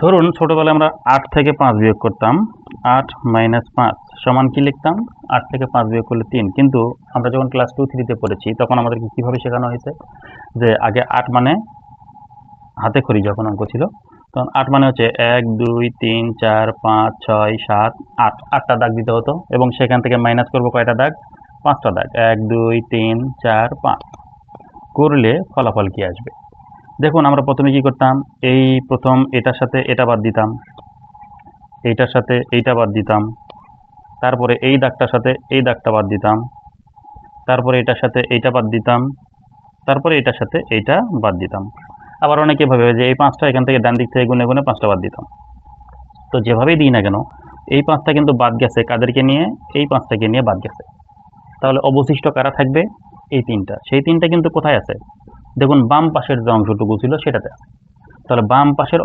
ধরুন ছোটবেলায় আমরা 8 থেকে 5 বিয়োগ করতাম। 8 মাইনাস 5 সমান কি লিখতাম? 8 থেকে 5 বিয়োগ করলে 3। কিন্তু আমরা যখন ক্লাস 2-3 তে পড়েছি তখন আমাদেরকে কিভাবে শেখানো হয়েছে যে আগে 8 মানে হাতে খড়ি যখন অঙ্ক ছিল তখন 8 মানে হচ্ছে 1 2 3 4 5 6 7 8 8টা দাগ দিতে হতো এবং সেখান থেকে মাইনাস করব কয়টা দাগ? 5টা দাগ। 1 2 3 4 5 করলে ফলাফল কি আসবে? দেখুন আমরা প্রথমে কি করতাম, এই প্রথম এটার সাথে এটা বাদ দিতাম, এইটার সাথে এইটা বাদ দিতাম, তারপরে এই দাগটার সাথে এই দাগটা বাদ দিতাম, তারপরে এটার সাথে এইটা বাদ দিতাম, তারপরে এটার সাথে এইটা বাদ দিতাম। আবার অনেকে ভাবে যে এই 5টা এখান থেকে ডান দিক থেকে গুনে গুনে 5টা বাদ দিতাম। তো যেভাবেই দিই না কেন এই 5টা কিন্তু বাদ গেছে কাদেরকে নিয়ে? এই 5টাকে নিয়ে বাদ গেছে। তাহলে অবশিষ্ট কারা থাকবে? এই 3টা। সেই 3টা কিন্তু কোথায় আছে? দেখুন বাম পাশের যে অংশটুকু ছিল সেটাতে আছে। তাহলে বাম পাশের